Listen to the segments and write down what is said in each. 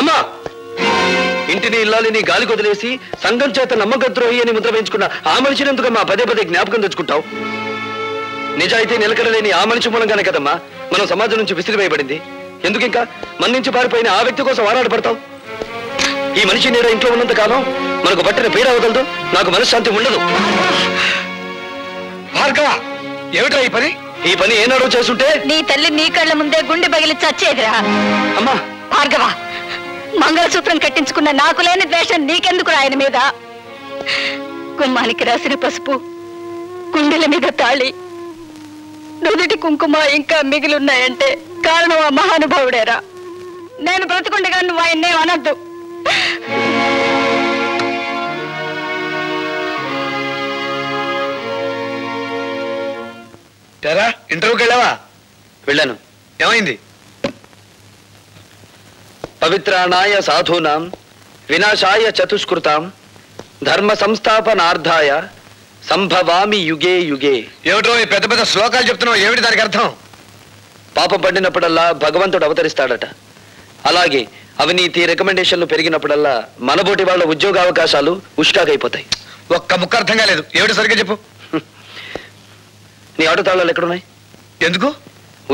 అమ్మా, ఇంటిని ఇల్లాలిని గాలి కొదిలేసి సంఘం చేత నమ్మకద్రోహి అని ముద్ర వేయించుకున్న ఆ మనిషిని ఎందుకమ్మా పదే పదే జ్ఞాపకం తెచ్చుకుంటావు? నిజాయితీ నిలకడలేని ఆ మనిషి మూలంగానే కదమ్మా మనం సమాజం నుంచి విసిరివేయబడింది. ఎందుకు ఇంకా మన నుంచి పారిపోయిన ఆ వ్యక్తి కోసం ఆరాటపడతావు? ఈ మనిషి నీడ ఇంట్లో ఉన్నంత కాలం మనకు పట్టిన పీడ వదలదు, నాకు మనశ్శాంతి ఉండదు. భార్గవ, ఏమిట్రా ఈ పని ఏనాడో చేస్తుంటే నీ తల్లి నీ కళ్ళ ముందే గుండె పగిలి చచ్చేదిరా. అమ్మా భార్గవ, మంగళసూత్రం కట్టించుకున్న నాకు లేని ద్వేషం నీకెందుకు ఆయన మీద? గుమ్మానికి రాసిన పసుపు, గుండెల మీద తాళి, నుదుటి కుంకుమ ఇంకా మిగిలిన్నాయంటే కారణం ఆ మహానుభావుడేరా. నేను బ్రతుకుండగా నువ్వు ఆయన్నే అనద్దు. ఇంటర్వ్యూకి వెళ్ళావా? వెళ్ళాను. ఏమైంది? పవిత్రాణాయ సాధూనాం వినాశాయ చతుష్కృతాం ధర్మ సంస్థాపనార్థాయ సంభవామి యుగే యుగే. ఏమిటో ఈ పెద్ద పెద్ద శ్లోకాలు చెప్తున్నావు, ఏమిటి దానికి అర్థం? పాపం పడినప్పుడల్లా భగవంతుడు అవతరిస్తాడట. అలాగే అవినీతి రికమెండేషన్లు పెరిగినప్పుడల్లా మనబోటి వాళ్ళ ఉద్యోగ అవకాశాలు ఉష్కాకైపోతాయి. ఒక్క ముక్క అర్థం కాలేదు, ఏమిటి సరిగ్గా చెప్పు. నీ ఆటో తాళాలు ఎక్కడున్నాయి? ఎందుకు?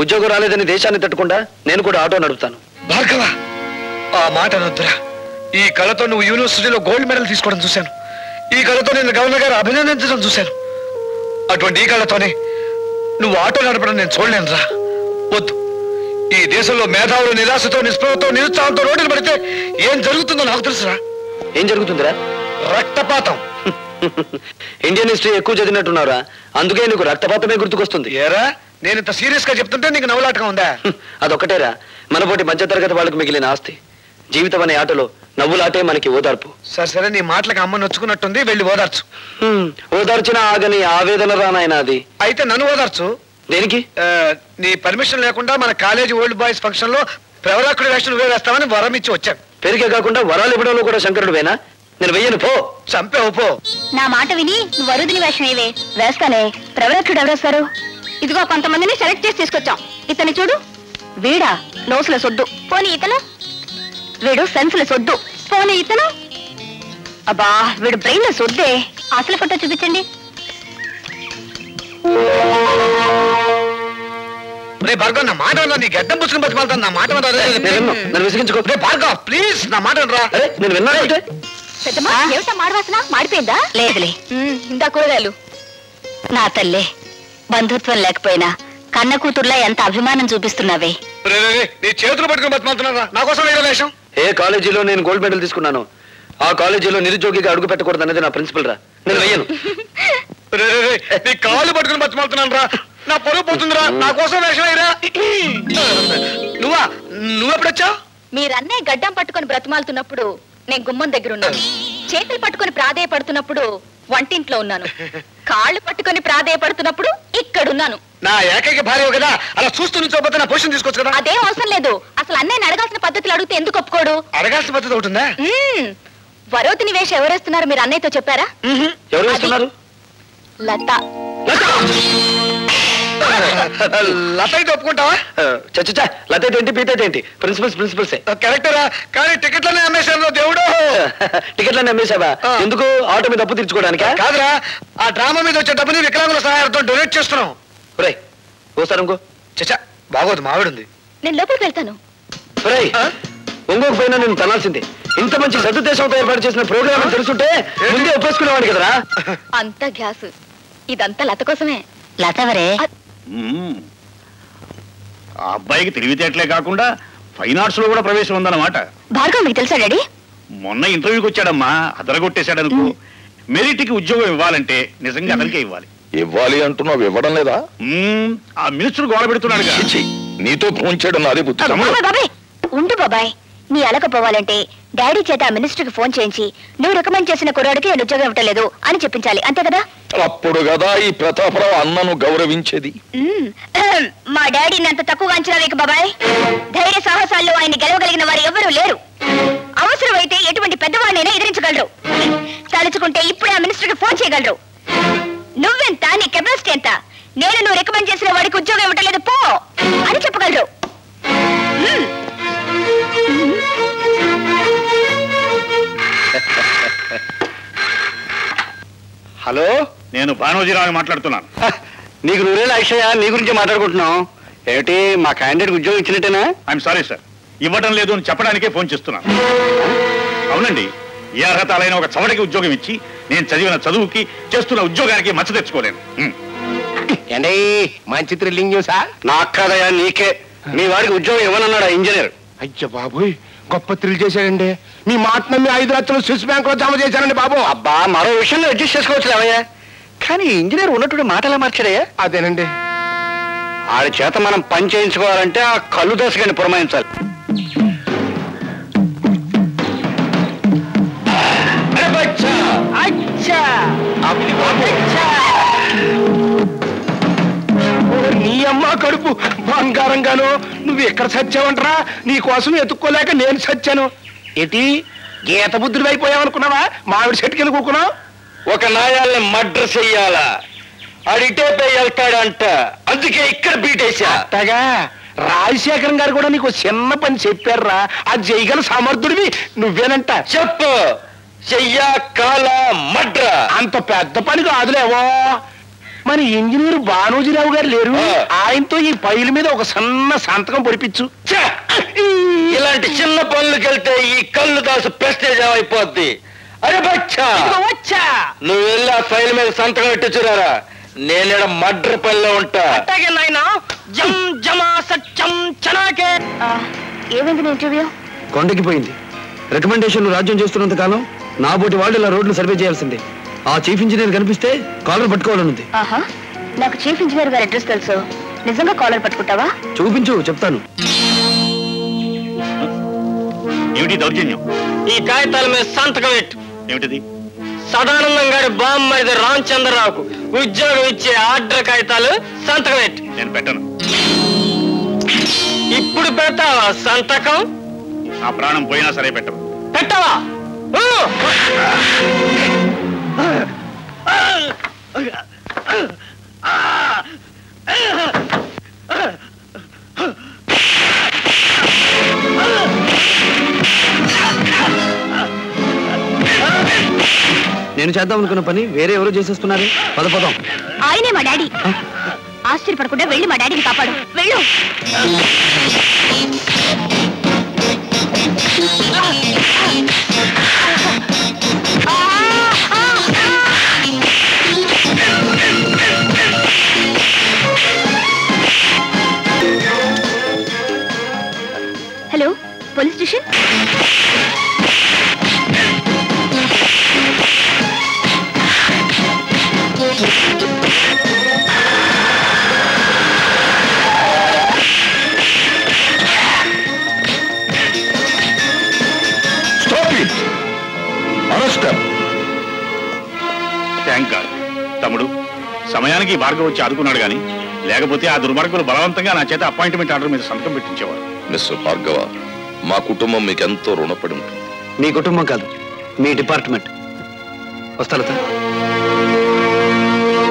ఉద్యోగం రాలేదని దేశాన్ని తట్టుకుండా నేను కూడా ఆటో నడుపుతాను. భార్గవ, ఆ మాట అనొద్దురా. ఈ కళతో నువ్వు యూనివర్సిటీలో గోల్డ్ మెడల్ తీసుకోవడం చూశాను. ఈ కళతో నేను గవర్నర్ గారు అభినందించడం చూశాను. అటువంటి ఈ కళతోనే నువ్వు ఆటో నడపడం నేను చూడలేనురా. వద్దు. ఈ దేశంలో మేధావులు నిరాశతో, నిస్పృహతో, నిరుత్సాహంతో రోడ్డులు పడితే ఏం జరుగుతుందో నాకు తెలుసురా. ఏం జరుగుతుందిరా? రక్తపాతం. ఇండియన్ హిస్టరీ ఎక్కువ చదివినట్టున్నారా, అందుకే నీకు రక్తపాతమే గుర్తుకొస్తుంది. ఏరా, నేను ఇంత సీరియస్ గా చెప్తుంటే నీకు నవ్వులాటగా ఉందా? అదొక్కటేరా మనపోటి మధ్యతరగతి వాళ్ళకు మిగిలిన ఆస్తి. జీవితం అనే ఆటలో నవ్వులాటే మనకి ఓదార్పు. సరే, నీ మాటలకు అమ్మ నొచ్చుకున్నట్టుంది, వెళ్ళి ఓదార్చు. ఓదార్చిన ఆగని ఆవేదన రానాయన అది. అయితే నన్ను ఓదార్చు. దేనికి? నీ పర్మిషన్ లేకుండా మన కాలేజీ ఓల్డ్ బాయ్స్ ఫంక్షన్ లో ప్రవరాకుడి వేషం నువ్వే వేస్తామని వరం ఇచ్చి వచ్చాను. పెరిగే కాకుండా వరాలు ఇవ్వడంలో కూడా శంకరుడు వేనా? నేను వెయ్యను, పో. చంపేవు, పో. నా మాట విని నువ్వు వరుదిని వేషం ఏవే? వేస్తానే. ప్రవరక్షుడు ఎవరేస్తారు? ఇదిగో కొంతమందిని సెలెక్ట్ చేసి తీసుకొచ్చాం. ఇతని చూడు. వీడా నోసుల సొద్దు. పోనీ ఇతను? వీడు సెన్సుల సొద్దు. పోనీ ఇతను? అబ్బా, వీడు బ్రెయిన్ లో సొద్దే. అసలు ఫోటో చూపించండి. భార్గవ్, నా మాట నీ గడ్డం పుచ్చుకుని బతిమాలుతాను. నా మాట నన్ను విసిగించుకో. భార్గవ్, ప్లీజ్ నా మాట రా. నేను విన్నాను. పెద్దమ్మా, ఏమిటా మాడవాసన? మాడిపోయిందా? లేదులే, ఇందా కూరగాయలు. నా తల్లే, బంధుత్వం లేకపోయినా కన్న కూతుర్లా ఎంత అభిమానం చూపిస్తున్నావే. నీ చేతులు పట్టుకుని బతిమాలుతున్నారా? నా కోసం వేరే వేషం. ఏ కాలేజీలో నేను గోల్డ్ మెడల్ తీసుకున్నాను ఆ కాలేజీలో నిరుద్యోగిగా అడుగు పెట్టకూడదు అనేది నా ప్రిన్సిపల్ రా. నేను వెయ్యను. నీ కాళ్ళు పట్టుకుని బతిమాలుతున్నాను రా. నా పరువు పోతుందిరా. నా కోసం వేషం అయ్యరా. నువ్వెప్పుడొచ్చావు? మీరన్నే గడ్డం పట్టుకొని బ్రతిమాలుతున్నప్పుడు నేను గుమ్మం దగ్గర ఉన్నాను. చేతులు పట్టుకొని ప్రాధేయపడుతున్నప్పుడు వంటింట్లో ఉన్నాను. కాళ్ళు పట్టుకొని ప్రాధేయపడుతున్నప్పుడు ఇక్కడున్నాను. నా ఏకైక భార్య కదా, అలా చూస్తూ నుంచోపోతే నా పొజిషన్ తీసుకోవచ్చు కదా. అదేం అవసరం లేదు. అసలు అన్నయ్యని అడగాల్సిన పద్ధతులు అడిగితే ఎందుకు ఒప్పుకోడు? అడగాల్సిన పద్ధతి ఉంటుందా? వరోతిని వేషం ఎవరేస్తున్నారు మీరు అన్నయ్యతో చెప్పారా? ఎవరు వేస్తున్నారు? లత. లత అయితే ఒప్పుకుంటావా? చచ్చా, లత ఏంటి, పీత ఏంటి? ప్రిన్సిపల్సే. కరెక్టరా, కానీ టికెట్లనే అమ్మేశాను దేవుడు. టికెట్లన్నీ అమ్మేశావా? ఎందుకు? ఆటో మీద అప్పు తీర్చుకోవడానికి కాదురా, ఆ డ్రామా మీద వచ్చే డబ్బుని వికలాంగుల సహాయంతో డొనేట్ చేస్తున్నాం. ఓసారి ఇంకో. చచ్చా, బాగోదు, మావిడుంది. నేను లోపలికి వెళ్తాను. ఇంకొక పైన నేను తనాల్సిందే. ఇంత మంచి సదుద్దేశంతో ఏర్పాటు చేసిన ప్రోగ్రామ్ తెలుసుంటే ముందే ఒప్పేసుకునేవాడు కదరా. అంత గ్యాస్, ఇదంతా లత కోసమే. లత ఎవరే? ఆ అబ్బాయికి తెలివితేటలే కాకుండా ఫైన్ ఆర్ట్స్ లో కూడా ప్రవేశం ఉందన్నమాట. భార్గవ్ మీకు తెలుసా డాడీ? మొన్న ఇంటర్వ్యూకి వచ్చాడమ్మా, అదరగొట్టేశాడు అనుకో. మెరిట్ కి ఉద్యోగం ఇవ్వాలంటే నిజంగా అతనికే ఇవ్వాలి. ఇవ్వాలి అంటున్నావు, ఇవ్వడం లేదా? ఆ మినిస్టర్ గోడ పెడుతున్నాడు. నీతో ఫోన్ చేయడం నాదే బుద్ధి. ఉండు బాబాయ్, నీ అలకపోవాలంటే డాడీ చేత ఆ మినిస్టర్ కి ఫోన్ చేయించి నువ్వు రికమెండ్ చేసిన కుర్రాడికి నేను ఉద్యోగం ఇవ్వట్లేదు అని చెప్పించాలి, అంతే కదా? అప్పుడు కదా ఈ ప్రతాపరావు అన్నను గౌరవించేది. మా డాడీని అంత తక్కువగా అంచనా వేయకు బాబాయ్. ధైర్య సాహసాల్లో ఆయన గెలవగలిగిన వారు ఎవరూ లేరు. అవసరమైతే ఎటువంటి పెద్దవాడినైనా ఎదిరించగలరు. తలుచుకుంటే ఇప్పుడే ఆ మినిస్టర్ కి ఫోన్ చేయగలరు. నువ్వెంత, నీ కెపాసిటీ ఎంత, నేను నువ్వు రికమెండ్ చేసిన వాడికి ఉద్యోగం ఇవ్వట్లేదు పో అని చెప్పగలరు. హలో, నేను భానోజీరావు మాట్లాడుతున్నాను. నీకు నూరేళ్ళ అక్షయ, నీ గురించి మాట్లాడుకుంటున్నాం. ఏమిటి, మా క్యాండిడేట్ ఉద్యోగం ఇచ్చినట్టేనా? ఐఎమ్ సారీ సార్, ఇవ్వడం లేదు అని చెప్పడానికే ఫోన్ చేస్తున్నాను. అవునండి, ఏ అర్హతలైన ఒక చవటికి ఉద్యోగం ఇచ్చి నేను చదివిన చదువుకి చేస్తున్న ఉద్యోగానికి మచ్చ తెచ్చుకోలేను. ఏంటి మంచి థ్రిల్లింగ్ న్యూసా? నాకు కాదయా, నీకే. మీ వాడికి ఉద్యోగం ఇవ్వనన్నాడు ఆ ఇంజనీర్. అయ్యో బాబోయ్, గొప్ప థ్రిల్ చేశాడండి. మీ మాట నమ్మి 5 లక్షలు స్విస్ బ్యాంక్ లో జమ చేశానండి బాబు. అబ్బా, మరో విషయంలో అడ్జస్ట్ చేసుకోవచ్చు అవయ్యా. కానీ ఇంజనీర్ ఉన్నట్టు మాట ఎలా మార్చాడయ్యా? అదేనండి, ఆడి చేత మనం పని చేయించుకోవాలంటే ఆ కళ్ళు దశగాని పురమాయించాలి. నీ అమ్మ కడుపు బంగారంగాను. నువ్వు ఎక్కడ చచ్చావంటరా? నీ కోసం ఎత్తుక్కోలేక నేను చచ్చాను. ఏంటి గీత బుద్ధుడు అయిపోయావనుకున్నావా? మామిడి చెట్టు కింద కూకున్నావు. ఒక నాయాల్ని మర్డర్ చెయ్యాలా, అడిటే పోయి వెళ్తాడంట. అందుకే ఇక్కడ బీటేశా. అట్టగా రాజశేఖరం గారు కూడా నీకు చిన్న పని చెప్పారా? అది చేయగల సమర్థుడివి నువ్వేనంట. చెప్పు, చెయ్యా కాల మడ్ర. అంత పెద్ద పని కాదులేవో. మరి ఇంజనీర్ భానోజీరావు గారు లేరు, ఆయనతో ఈ ఫైల్ మీద ఒక సన్న సంతకం పొడిపించు. ఇలాంటి చిన్న పనులకెళ్తే ఈ కళ్ళు దాసు ప్రెస్టేజ్ అయిపోద్ది. అరే బచ్చా, వచ్చా నువ్వు వెళ్ళి ఆ ఫైల్ మీద సంతకం పెట్టించురారా. నేను మడ్ర పనిలో ఉంటా. ఏమైంది ఇంటర్వ్యూ? కొండకి పోయింది. రికమెండేషన్లు రాజ్యం చేస్తున్నంత కాలం నా బోటి వాళ్ళు ఇలా రోడ్లు సర్వే చేయాల్సిందే. ఆ చీఫ్ ఇంజనీర్ కనిపిస్తే కాలర్ పట్టుకోవాలనుంది. ఆహా, నాకు చీఫ్ ఇంజనీర్ గారి అడ్రస్ తెలుసు. నిజంగా కాలర్ పట్టుకుంటావా? చూపించు, చెప్తాను. ఏమిటి దౌర్జన్యం? ఈ కాగితాల మీద సంతకం పెట్టు. ఏమిటిది? సదానందం గారి బామ్మది రామచంద్రరావుకు ఉద్యోగం ఇచ్చే ఆర్డర్ కాగితాలు సంతకం పెట్టు. నేను పెట్టను. ఇప్పుడు పెడతావా సంతకం? నా ప్రాణం పోయినా సరే పెట్టను. పెట్టవా? నేను చేద్దాం అనుకున్న పని వేరే ఎవరో చేసేస్తున్నారు. పదం. ఆయనే మా డాడీ. ఆశ్చర్యపడకుండా వెళ్ళి మా డాడీని కాపాడు. వెళ్ళు. Hello, police station. Thank God. తమ్ముడు, సమయానికి భార్గవ్ వచ్చి ఆదుకున్నాడు గాని లేకపోతే ఆ దుర్మార్గులు బలవంతంగా నా చేత అపాయింట్మెంట్ ఆర్డర్ మీద సంతకం పెట్టించేవారు. మిస్టర్ భార్గవ, మా కుటుంబం మీకెంతో రుణపడి ఉంటుంది. మీ కుటుంబం కాదు, మీ డిపార్ట్మెంట్. వస్తా.